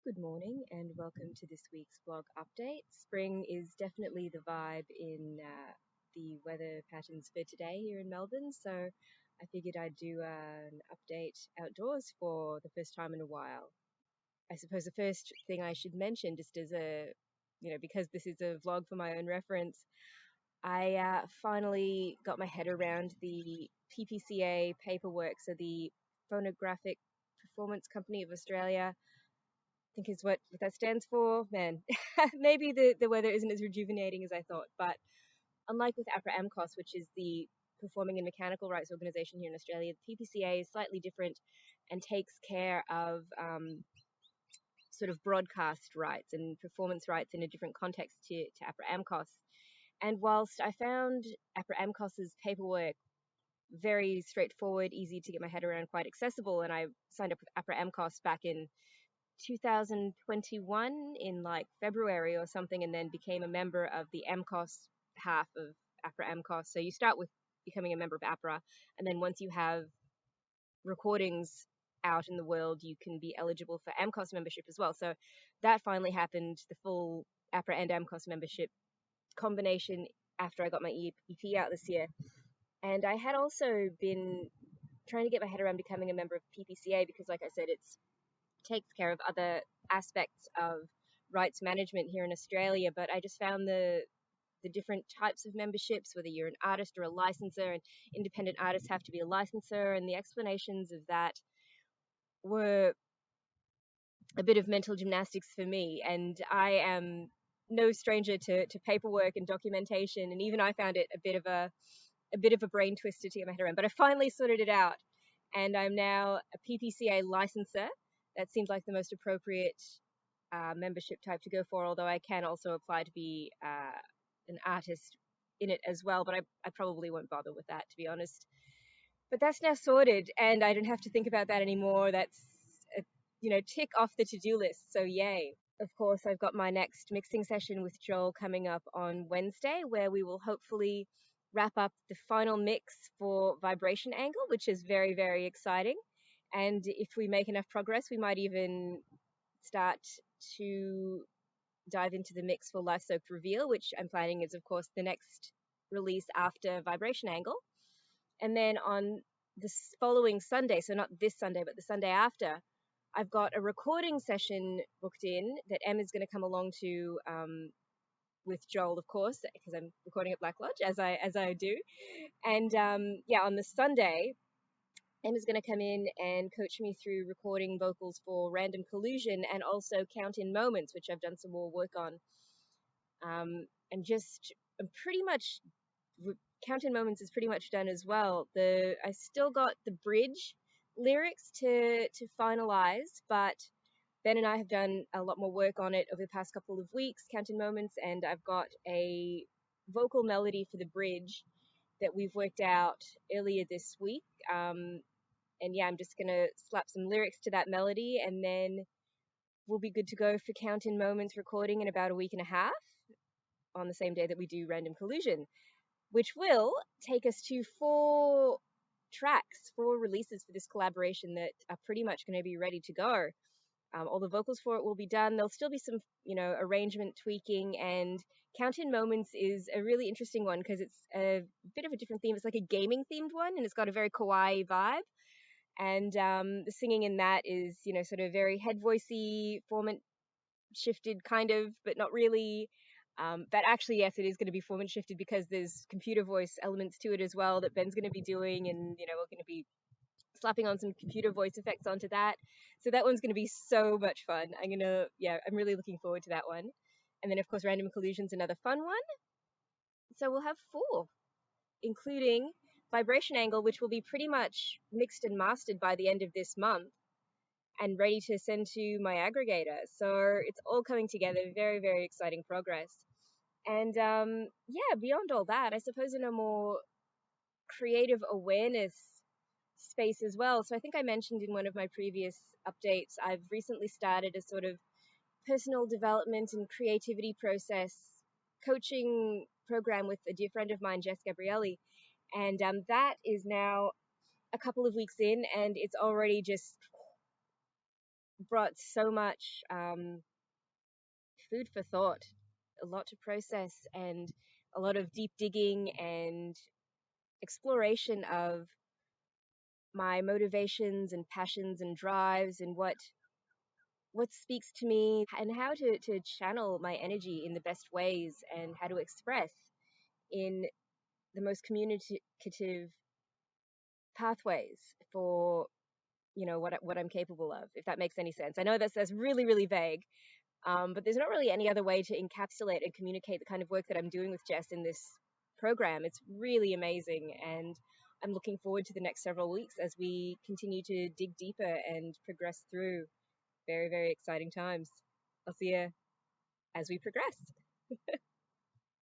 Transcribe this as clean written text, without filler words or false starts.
Good morning and welcome to this week's blog update. Spring is definitely the vibe in the weather patterns for today here in Melbourne, so I figured I'd do an update outdoors for the first time in a while. I suppose the first thing I should mention, just as because this is a vlog for my own reference, I finally got my head around the PPCA paperwork, so the Phonographic Performance Company of Australia think is what that stands for. Man, maybe the weather isn't as rejuvenating as I thought, but unlike with APRA AMCOS, which is the Performing and Mechanical Rights Organisation here in Australia, the PPCA is slightly different and takes care of sort of broadcast rights and performance rights in a different context to APRA AMCOS. And whilst I found APRA AMCOS's paperwork very straightforward, easy to get my head around, quite accessible, and I signed up with APRA AMCOS back in 2021 in like February or something, and then became a member of the AMCOS half of APRA AMCOS. So you start with becoming a member of APRA, and then once you have recordings out in the world, you can be eligible for AMCOS membership as well. So that finally happened, the full APRA and AMCOS membership combination, after I got my EP out this year. And I had also been trying to get my head around becoming a member of PPCA because, like I said, it takes care of other aspects of rights management here in Australia, but I just found the different types of memberships, whether you're an artist or a licensor, and independent artists have to be a licensor, and the explanations of that were a bit of mental gymnastics for me. And I am no stranger to paperwork and documentation, and even I found it a bit of a brain twister to get my head around. But I finally sorted it out, and I'm now a PPCA licensor. That seemed like the most appropriate membership type to go for, although I can also apply to be an artist in it as well, but I probably won't bother with that, to be honest. But that's now sorted, and I don't have to think about that anymore. That's a, tick off the to-do list, so yay. Of course, I've got my next mixing session with Joel coming up on Wednesday, where we will hopefully wrap up the final mix for Vibration Angle, which is very, very exciting. And if we make enough progress, we might even start to dive into the mix for Life Soaked Reveal, which I'm planning is, of course, the next release after Vibration Angle. And then on this following Sunday, so not this Sunday, but the Sunday after, I've got a recording session booked in that Em is going to come along to with Joel, of course, because I'm recording at Black Lodge, as I do. And on the Sunday, Emma's going to come in and coach me through recording vocals for Random Collusion and also Count In Moments, which I've done some more work on. And just pretty much, Count In Moments is pretty much done as well. I still got the bridge lyrics to finalize, but Ben and I have done a lot more work on it over the past couple of weeks, Count In Moments, and I've got a vocal melody for the bridge that we've worked out earlier this week. And yeah, I'm just going to slap some lyrics to that melody, and then we'll be good to go for Count In Moments recording in about a week and a half on the same day that we do Random Collusion, which will take us to 4 tracks, 4 releases for this collaboration that are pretty much going to be ready to go. All the vocals for it will be done. There'll still be some, arrangement tweaking, and Count In Moments is a really interesting one because it's a bit of a different theme. It's like a gaming themed one, and it's got a very kawaii vibe. And the singing in that is, sort of very head voicey, formant shifted kind of, but not really. But actually, yes, it is going to be formant shifted because there's computer voice elements to it as well that Ben's going to be doing, and we're going to be slapping on some computer voice effects onto that. So that one's going to be so much fun. I'm really looking forward to that one. And then, of course, Random Collusion's another fun one. So we'll have 4, including Vibration Angle, which will be pretty much mixed and mastered by the end of this month and ready to send to my aggregator. So it's all coming together. Very, very exciting progress. And beyond all that, I suppose in a more creative awareness space as well. So I think I mentioned in one of my previous updates, I've recently started a sort of personal development and creativity process coaching program with a dear friend of mine, Jess Gabrielli. And that is now a couple of weeks in, and it's already just brought so much food for thought, a lot to process, and a lot of deep digging and exploration of my motivations and passions and drives and what speaks to me and how to channel my energy in the best ways and how to express in the most communicative pathways for what I'm capable of, if that makes any sense. I know that's really vague, but there's not really any other way to encapsulate and communicate the kind of work that I'm doing with Jess in this program. It's really amazing, and I'm looking forward to the next several weeks as we continue to dig deeper and progress through very exciting times. I'll see you as we progress.